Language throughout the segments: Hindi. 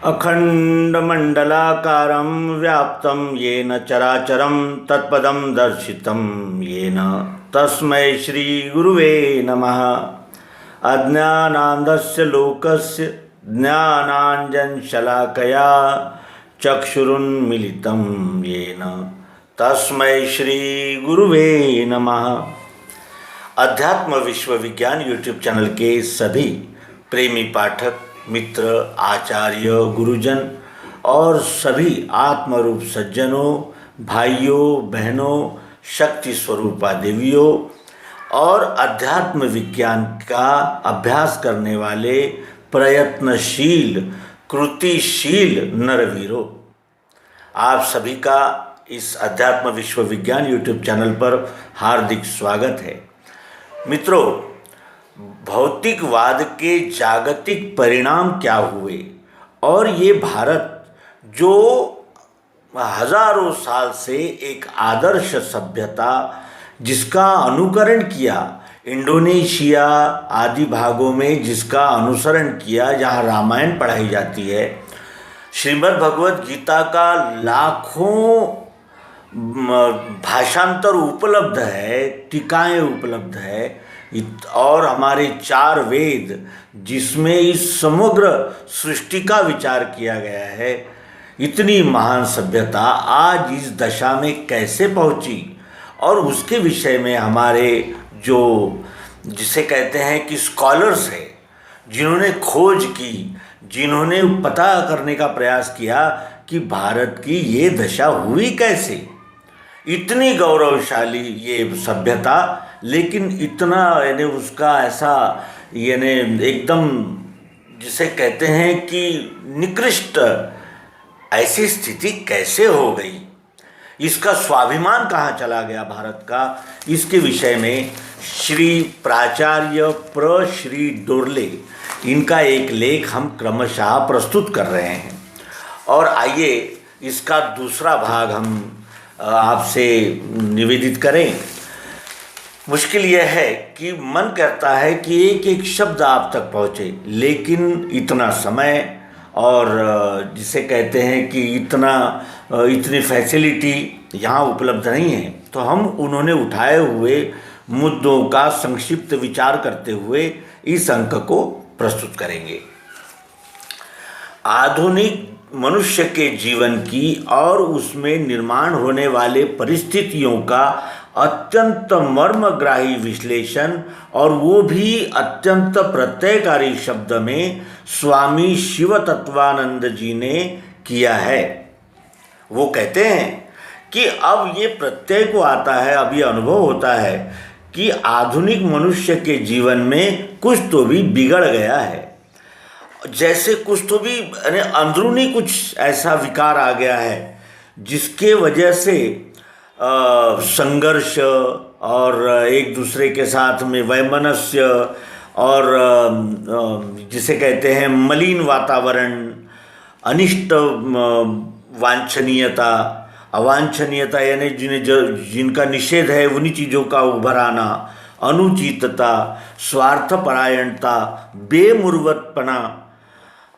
अखंडमंडलाकारं व्याप्तं येन चराचरं तत्पदं दर्शितं येन तस्मै श्रीगुरुवे नमः। अज्ञानान्धस्य लोकस्य ज्ञानाञ्जनशलाकया चक्षुरुन्मीलितं येन तस्मै श्रीगुरुवे नमः। अध्यात्म विश्व विज्ञान यूट्यूब चैनल के सभी प्रेमी पाठक मित्र आचार्य गुरुजन और सभी आत्मरूप सज्जनों भाइयों बहनों शक्ति स्वरूपा देवियों और अध्यात्म विज्ञान का अभ्यास करने वाले प्रयत्नशील कृतिशील नरवीरों, आप सभी का इस अध्यात्म विश्व विज्ञान यूट्यूब चैनल पर हार्दिक स्वागत है। मित्रों, भौतिकवाद के जागतिक परिणाम क्या हुए और ये भारत जो हजारों साल से एक आदर्श सभ्यता जिसका अनुकरण किया, इंडोनेशिया आदि भागों में जिसका अनुसरण किया, जहाँ रामायण पढ़ाई जाती है, श्रीमद् भगवद गीता का लाखों भाषांतर उपलब्ध है, टीकाएँ उपलब्ध है और हमारे 4 वेद जिसमें इस समग्र सृष्टि का विचार किया गया है, इतनी महान सभ्यता आज इस दशा में कैसे पहुंची और उसके विषय में हमारे जो जिसे कहते हैं कि स्कॉलर्स हैं, जिन्होंने खोज की, जिन्होंने पता करने का प्रयास किया कि भारत की ये दशा हुई कैसे, इतनी गौरवशाली ये सभ्यता, लेकिन इतना यानी उसका ऐसा यानी एकदम जिसे कहते हैं कि निकृष्ट ऐसी स्थिति कैसे हो गई, इसका स्वाभिमान कहाँ चला गया भारत का, इसके विषय में श्री प्राचार्य श्री डोरले इनका एक लेख हम क्रमशः प्रस्तुत कर रहे हैं। और आइए इसका दूसरा भाग हम आपसे निवेदित करें। मुश्किल यह है कि मन करता है कि एक एक शब्द आप तक पहुँचे, लेकिन इतना समय और जिसे कहते हैं कि इतनी फैसिलिटी यहाँ उपलब्ध नहीं है, तो हम उन्होंने उठाए हुए मुद्दों का संक्षिप्त विचार करते हुए इस अंक को प्रस्तुत करेंगे। आधुनिक मनुष्य के जीवन की और उसमें निर्माण होने वाले परिस्थितियों का अत्यंत मर्मग्राही विश्लेषण, और वो भी अत्यंत प्रत्ययकारी शब्द में स्वामी शिव तत्वानंद जी ने किया है। वो कहते हैं कि अब ये प्रत्यय को आता है, अब ये अनुभव होता है कि आधुनिक मनुष्य के जीवन में कुछ तो भी बिगड़ गया है, जैसे कुछ तो भी अंदरूनी कुछ ऐसा विकार आ गया है जिसके वजह से संघर्ष और एक दूसरे के साथ में वैमनस्य और जिसे कहते हैं मलिन वातावरण, अनिष्ट वांछनीयता, अवांछनीयता यानी जिनका निषेध है उन्हीं चीज़ों का उभर आना, अनुचितता, स्वार्थपरायणता,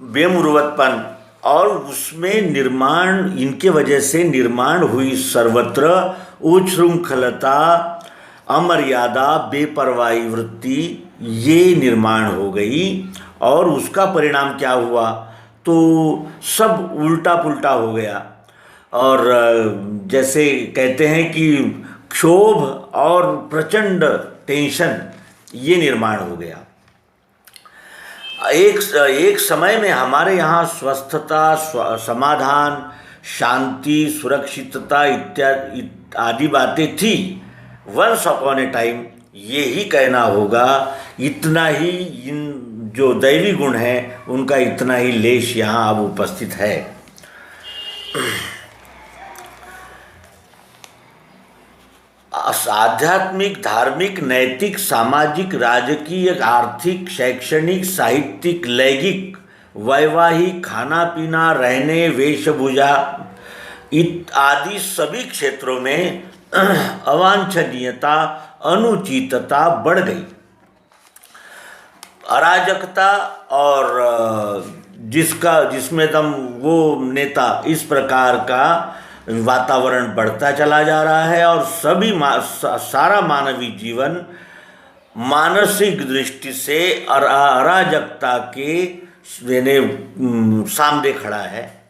बेमुरवतपन और उसमें निर्माण, इनके वजह से निर्माण हुई सर्वत्र उच्छृंखलता, अमर्यादा, बेपरवाही वृत्ति, ये निर्माण हो गई। और उसका परिणाम क्या हुआ, तो सब उल्टा पुल्टा हो गया और जैसे कहते हैं कि क्षोभ और प्रचंड टेंशन ये निर्माण हो गया। एक समय में हमारे यहाँ स्वस्थता, समाधान, शांति, सुरक्षितता इत्यादि आदि बातें थी। वंस अपॉन ए टाइम ये ही कहना होगा, इतना ही इन जो दैवी गुण हैं उनका इतना ही लेश यहाँ अब उपस्थित है। आध्यात्मिक, धार्मिक, नैतिक, सामाजिक, राजकीय, आर्थिक, शैक्षणिक, साहित्यिक, लैंगिक, वैवाहिक, खाना पीना, रहने, वेशभूषा आदि सभी क्षेत्रों में अवांछनीयता, अनुचितता बढ़ गई। अराजकता और जिसमें दम वो नेता, इस प्रकार का वातावरण बढ़ता चला जा रहा है और सारा मानवीय जीवन मानसिक दृष्टि से अराजकता के सामने खड़ा है।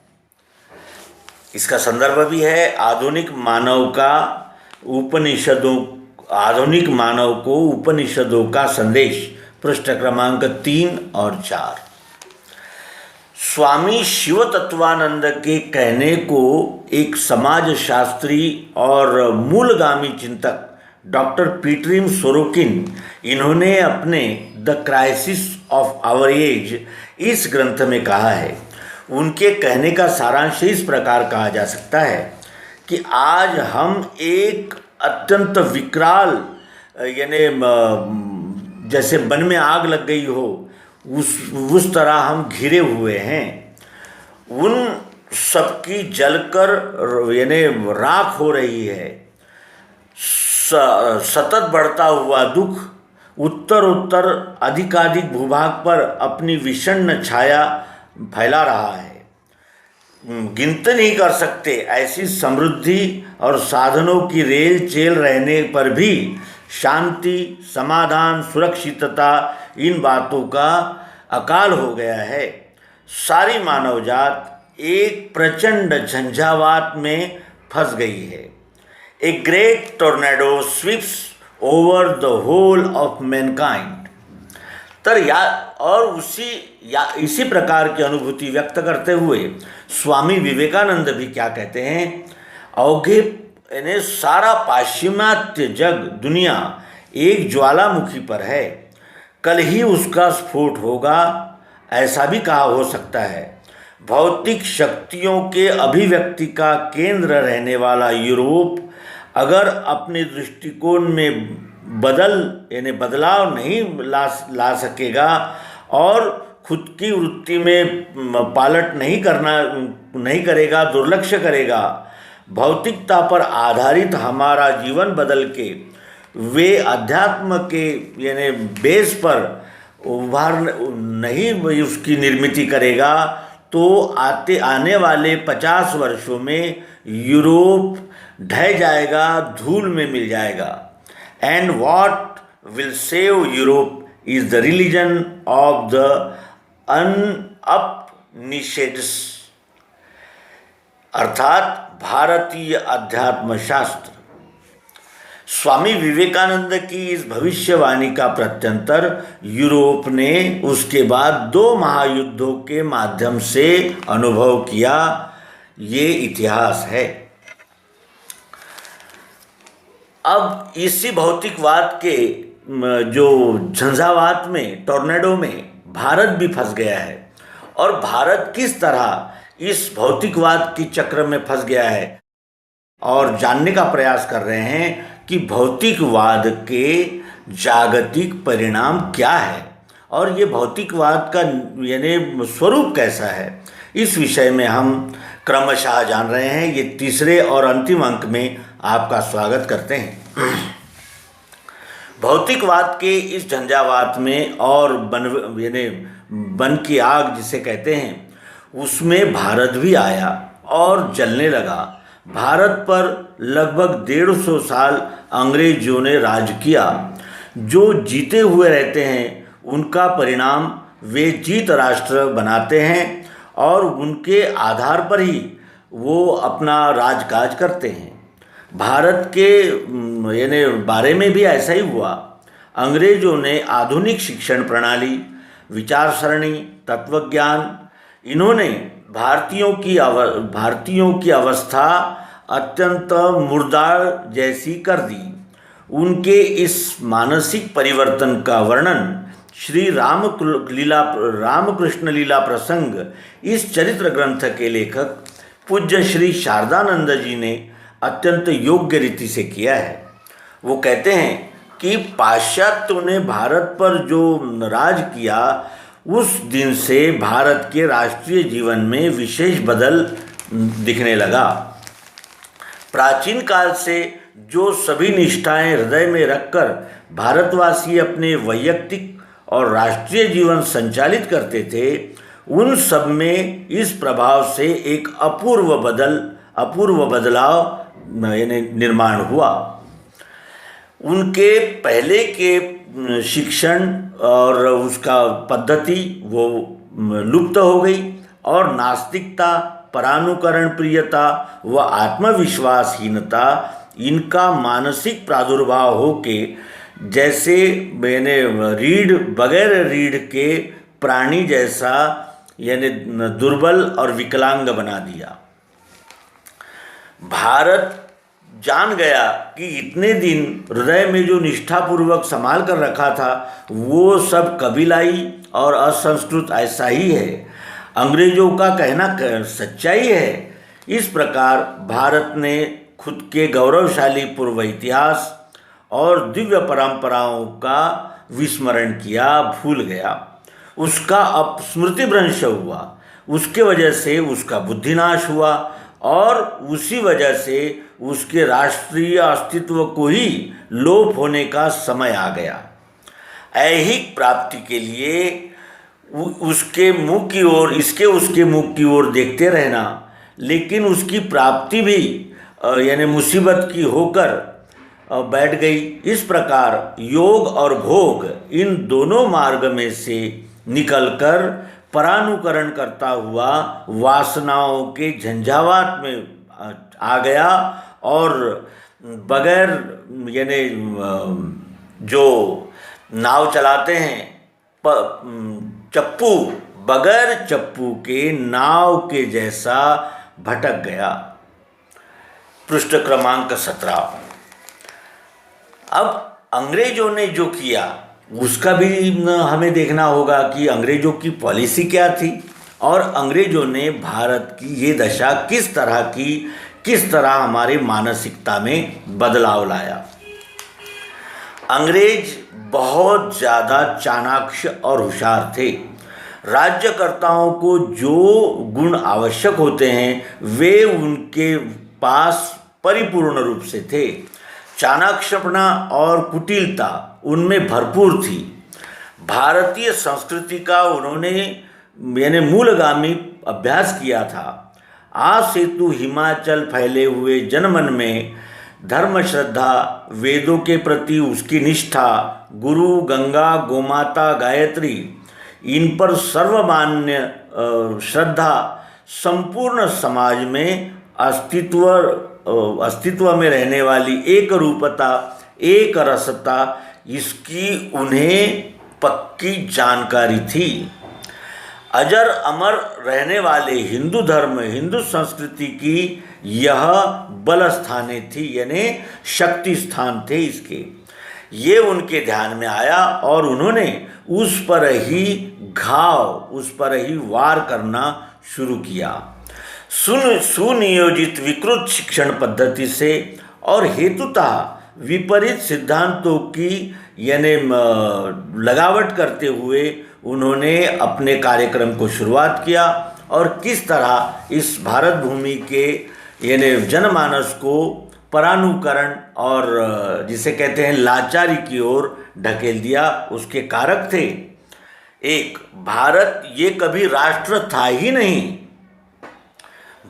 इसका संदर्भ भी है आधुनिक मानव को उपनिषदों का संदेश, पृष्ठ क्रमांक 3 और 4। स्वामी शिव तत्वानंद के कहने को एक समाजशास्त्री और मूलगामी चिंतक डॉक्टर पीटरिम सोरोकिन, इन्होंने अपने the crisis of our age इस ग्रंथ में कहा है। उनके कहने का सारांश इस प्रकार कहा जा सकता है कि आज हम एक अत्यंत विकराल, यानी जैसे वन में आग लग गई हो उस तरह हम घिरे हुए हैं। उन सबकी जलकर यानी राख हो रही है। सतत बढ़ता हुआ दुख उत्तर अधिकाधिक भूभाग पर अपनी विषण्ण छाया फैला रहा है। गिनती नहीं कर सकते ऐसी समृद्धि और साधनों की रेल चेल रहने पर भी शांति, समाधान, सुरक्षितता, इन बातों का अकाल हो गया है। सारी मानव जात एक प्रचंड झंझावात में फंस गई है। A great tornado sweeps over the whole of mankind. और इसी प्रकार की अनुभूति व्यक्त करते हुए स्वामी विवेकानंद भी क्या कहते हैं, अवघे यानी सारा पाश्चिमात्य जग दुनिया एक ज्वालामुखी पर है, कल ही उसका स्फोट होगा, ऐसा भी कहा हो सकता है। भौतिक शक्तियों के अभिव्यक्ति का केंद्र रहने वाला यूरोप अगर अपने दृष्टिकोण में बदलाव नहीं ला सकेगा और खुद की वृत्ति में पालट नहीं करेगा, दुर्लक्ष्य करेगा, भौतिकता पर आधारित हमारा जीवन बदल के वे अध्यात्म के यानी बेस पर नहीं उसकी निर्मिति करेगा, तो आने वाले 50 वर्षों में यूरोप ढह जाएगा, धूल में मिल जाएगा। And what will save Europe is the religion of the Upanishads, अर्थात भारतीय अध्यात्म शास्त्र। स्वामी विवेकानंद की इस भविष्यवाणी का प्रत्यंतर यूरोप ने उसके बाद 2 महायुद्धों के माध्यम से अनुभव किया। ये इतिहास है। अब इसी भौतिकवाद के जो झंझावात में, टॉर्नेडो में भारत भी फंस गया है। और भारत किस तरह इस भौतिकवाद के चक्र में फंस गया है और जानने का प्रयास कर रहे हैं कि भौतिकवाद के जागतिक परिणाम क्या है और ये भौतिकवाद का यानी स्वरूप कैसा है। इस विषय में हम क्रमशः जान रहे हैं। ये तीसरे और अंतिम अंक में आपका स्वागत करते हैं। भौतिकवाद के इस झंझावात में और बन की आग जिसे कहते हैं, उसमें भारत भी आया और जलने लगा। भारत पर लगभग 150 साल अंग्रेजों ने राज किया। जो जीते हुए रहते हैं उनका परिणाम वे जीत राष्ट्र बनाते हैं और उनके आधार पर ही वो अपना राजकाज करते हैं। भारत के यानी बारे में भी ऐसा ही हुआ। अंग्रेजों ने आधुनिक शिक्षण प्रणाली, विचारसरणी, तत्वज्ञान, इन्होंने भारतीयों की अवस्था अत्यंत मुर्दार जैसी कर दी। उनके इस मानसिक परिवर्तन का वर्णन श्री रामकृष्ण लीला प्रसंग इस चरित्र ग्रंथ के लेखक पूज्य श्री शारदानंद जी ने अत्यंत योग्य रीति से किया है। वो कहते हैं कि पाश्चात्यों ने भारत पर जो राज किया, उस दिन से भारत के राष्ट्रीय जीवन में विशेष बदल दिखने लगा। प्राचीन काल से जो सभी निष्ठाएं हृदय में रखकर भारतवासी अपने वैयक्तिक और राष्ट्रीय जीवन संचालित करते थे, उन सब में इस प्रभाव से एक अपूर्व बदलाव यानी निर्माण हुआ। उनके पहले के शिक्षण और उसका पद्धति वो लुप्त हो गई और नास्तिकता, परानुकरण प्रियता व आत्मविश्वासहीनता इनका मानसिक प्रादुर्भाव होके जैसे मैंने बगैर रीढ़ के प्राणी जैसा यानी दुर्बल और विकलांग बना दिया। भारत जान गया कि इतने दिन हृदय में जो निष्ठापूर्वक संभाल कर रखा था वो सब कबीलाई और असंस्कृत ऐसा ही है, अंग्रेजों का कहना सच्चाई है। इस प्रकार भारत ने खुद के गौरवशाली पूर्व इतिहास और दिव्य परंपराओं का विस्मरण किया, भूल गया। उसका स्मृतिभ्रंश हुआ, उसके वजह से उसका बुद्धिनाश हुआ और उसी वजह से उसके राष्ट्रीय अस्तित्व को ही लोप होने का समय आ गया। ऐहिक प्राप्ति के लिए उसके मुख की ओर उसके मुख की ओर देखते रहना, लेकिन उसकी प्राप्ति भी यानी मुसीबत की होकर बैठ गई। इस प्रकार योग और भोग इन दोनों मार्ग में से निकलकर परानुकरण करता हुआ वासनाओं के झंझावात में आ गया और बगैर यानी जो नाव चलाते हैं चप्पू, बगैर चप्पू के नाव के जैसा भटक गया। पृष्ठ क्रमांक 17। अब अंग्रेजों ने जो किया उसका भी हमें देखना होगा कि अंग्रेजों की पॉलिसी क्या थी और अंग्रेजों ने भारत की ये दशा किस तरह हमारी मानसिकता में बदलाव लाया। अंग्रेज बहुत ज़्यादा चाणाक्ष और होशियार थे। राज्यकर्ताओं को जो गुण आवश्यक होते हैं वे उनके पास परिपूर्ण रूप से थे। चाणाक्षपना और कुटिलता उनमें भरपूर थी। भारतीय संस्कृति का उन्होंने यानी मूलगामी अभ्यास किया था। आज सेतु हिमाचल फैले हुए जनमन में धर्म श्रद्धा, वेदों के प्रति उसकी निष्ठा, गुरु, गंगा, गोमाता, गायत्री इन पर सर्वमान्य श्रद्धा संपूर्ण समाज में अस्तित्व में रहने वाली एक रूपता, एक रसता, इसकी उन्हें पक्की जानकारी थी। अजर अमर रहने वाले हिंदू धर्म, हिंदू संस्कृति की यह बल स्थाने थी यानी शक्ति स्थान थे इसके। ये उनके ध्यान में आया और उन्होंने उस पर ही वार करना शुरू किया। सुनियोजित विकृत शिक्षण पद्धति से और हेतुतः विपरीत सिद्धांतों की यानी लगावट करते हुए उन्होंने अपने कार्यक्रम को शुरुआत किया और किस तरह इस भारत भूमि के यानी जनमानस को परानुकरण और जिसे कहते हैं लाचारी की ओर ढकेल दिया, उसके कारक थे। एक, भारत ये कभी राष्ट्र था ही नहीं।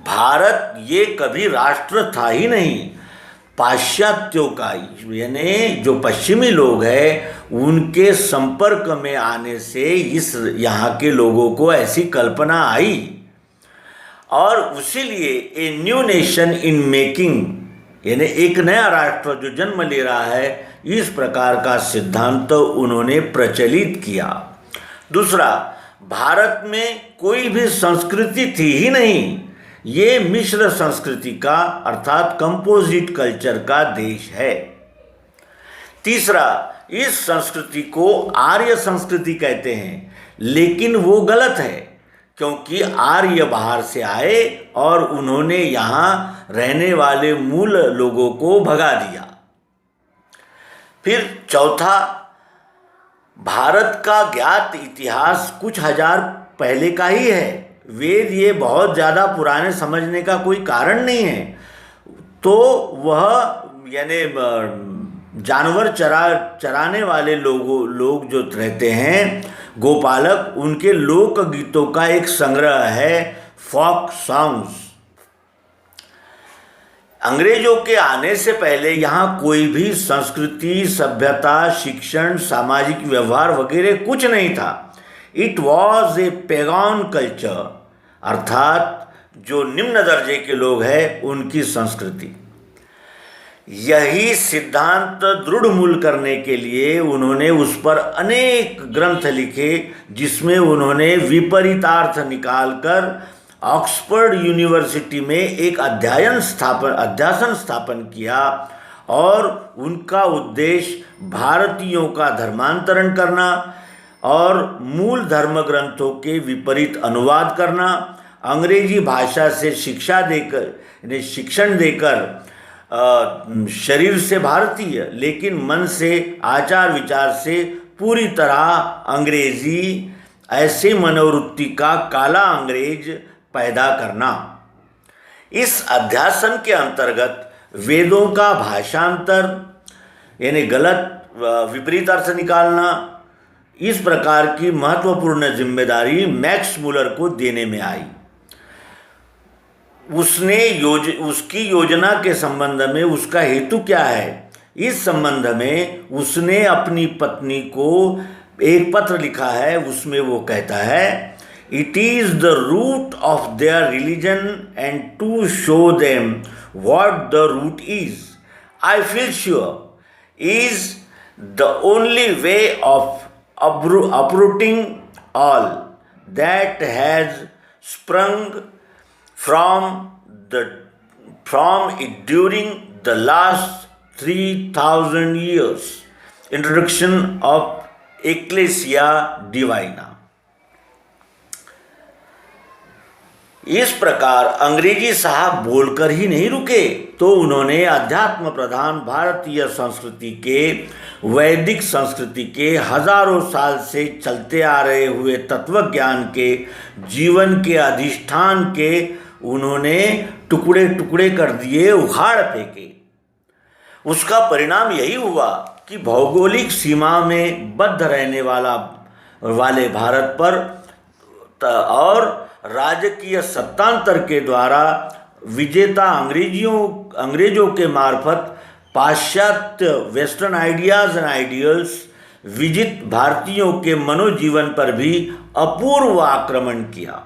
भारत ये कभी राष्ट्र था ही नहीं। पाश्चात्यों का यानी जो पश्चिमी लोग हैं उनके संपर्क में आने से इस यहाँ के लोगों को ऐसी कल्पना आई और उसीलिए a new nation in making यानी एक नया राष्ट्र जो जन्म ले रहा है, इस प्रकार का सिद्धांत उन्होंने प्रचलित किया। दूसरा, भारत में कोई भी संस्कृति थी ही नहीं। ये मिश्र संस्कृति का अर्थात कंपोजिट कल्चर का देश है। तीसरा, इस संस्कृति को आर्य संस्कृति कहते हैं, लेकिन वो गलत है क्योंकि आर्य बाहर से आए और उन्होंने यहाँ रहने वाले मूल लोगों को भगा दिया। फिर चौथा, भारत का ज्ञात इतिहास कुछ हजार पहले का ही है। वेद ये बहुत ज़्यादा पुराने समझने का कोई कारण नहीं है। तो वह यानी जानवर चराने वाले लोग जो रहते हैं गोपालक उनके लोक गीतों का एक संग्रह है, फोक सॉन्ग्स। अंग्रेजों के आने से पहले यहाँ कोई भी संस्कृति, सभ्यता, शिक्षण, सामाजिक व्यवहार वगैरह कुछ नहीं था। इट वॉज ए पैगॉन कल्चर, अर्थात जो निम्न दर्जे के लोग हैं उनकी संस्कृति। यही सिद्धांत दृढ़मूल करने के लिए उन्होंने उस पर अनेक ग्रंथ लिखे, जिसमें उन्होंने विपरीतार्थ निकालकर ऑक्सफोर्ड यूनिवर्सिटी में एक अध्यासन स्थापन किया और उनका उद्देश्य भारतीयों का धर्मांतरण करना और मूल धर्म ग्रंथों के विपरीत अनुवाद करना, अंग्रेजी भाषा से शिक्षण देकर शरीर से भारतीय लेकिन मन से, आचार विचार से पूरी तरह अंग्रेजी, ऐसे मनोवृत्ति का काला अंग्रेज पैदा करना। इस अध्यासन के अंतर्गत वेदों का भाषांतर यानी गलत विपरीत अर्थ निकालना, इस प्रकार की महत्वपूर्ण जिम्मेदारी मैक्स मुलर को देने में आई। उसकी योजना के संबंध में उसका हेतु क्या है, इस संबंध में उसने अपनी पत्नी को एक पत्र लिखा है। उसमें वो कहता है, it is the root of their religion and to show them what the root is, I feel sure is the only way of uprooting all that has sprung from it during the last 3,000 years. Introduction of Ecclesia Divina. इस प्रकार अंग्रेजी साहब बोलकर ही नहीं रुके, तो उन्होंने अध्यात्म प्रधान भारतीय संस्कृति के, वैदिक संस्कृति के हजारों साल से चलते आ रहे हुए तत्व ज्ञान के, जीवन के अधिष्ठान के उन्होंने टुकड़े टुकड़े कर दिए, उखाड़ फेंके। उसका परिणाम यही हुआ कि भौगोलिक सीमा में बद्ध रहने वाले भारत पर और राजकीय सत्तांतर के द्वारा विजेता अंग्रेजों के मार्फत पाश्चात्य वेस्टर्न आइडियाज एंड आइडियल्स विजित भारतीयों के मनोजीवन पर भी अपूर्व आक्रमण किया।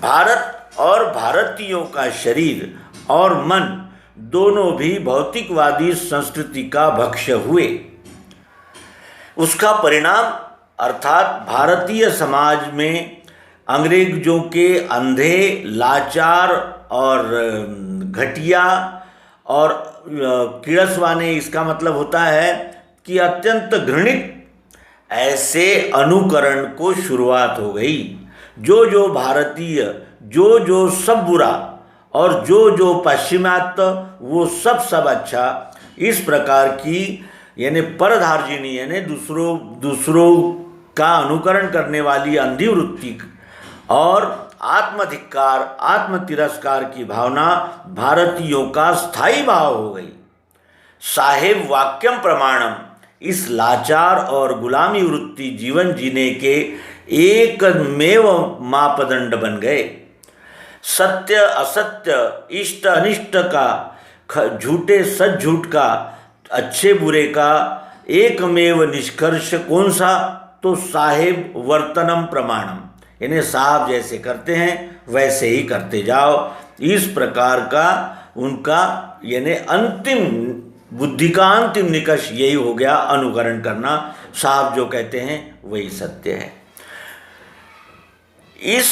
भारत और भारतीयों का शरीर और मन दोनों भी भौतिकवादी संस्कृति का भक्ष्य हुए। उसका परिणाम अर्थात भारतीय समाज में अंग्रेजों के अंधे, लाचार और घटिया और किड़सवाने, इसका मतलब होता है कि अत्यंत घृणित ऐसे अनुकरण को शुरुआत हो गई। जो भारतीय, जो सब बुरा और जो पश्चिमात्य वो सब अच्छा, इस प्रकार की यानी परधार्जिनी यानी दूसरों का अनुकरण करने वाली अंधी वृत्ति और आत्मधिक्कार, आत्म तिरस्कार की भावना भारतीयों का स्थायी भाव हो गई। साहेब वाक्यम प्रमाणम इस लाचार और गुलामी वृत्ति जीवन जीने के एकमेव मापदंड बन गए। सत्य असत्य, इष्ट अनिष्ट का, झूठे सच झूठ का, अच्छे बुरे का एकमेव निष्कर्ष कौन सा? तो साहेब वर्तनम प्रमाणम, यानी साहब जैसे करते हैं वैसे ही करते जाओ। इस प्रकार का उनका यानी अंतिम बुद्धि का अंतिम निकष यही हो गया, अनुकरण करना। साहब जो कहते हैं वही सत्य है। इस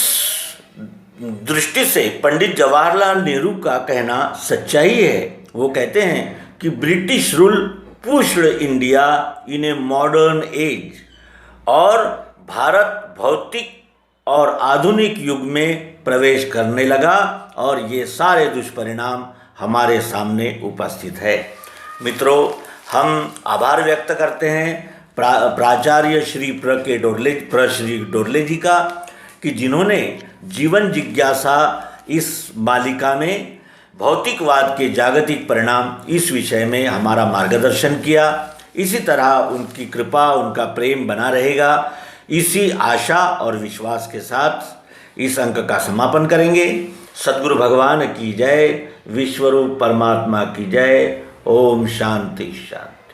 दृष्टि से पंडित जवाहरलाल नेहरू का कहना सच्चाई है। वो कहते हैं कि British rule pushed India in a modern age, और भारत भौतिक और आधुनिक युग में प्रवेश करने लगा, और ये सारे दुष्परिणाम हमारे सामने उपस्थित है। मित्रों, हम आभार व्यक्त करते हैं प्राचार्य श्री श्री डोरले जी का, कि जिन्होंने जीवन जिज्ञासा इस मालिका में भौतिकवाद के जागतिक परिणाम इस विषय में हमारा मार्गदर्शन किया। इसी तरह उनकी कृपा, उनका प्रेम बना रहेगा। इसी आशा और विश्वास के साथ इस अंक का समापन करेंगे। सद्गुरु भगवान की जय, विश्वरूप परमात्मा की जय। ओम शांति शांति।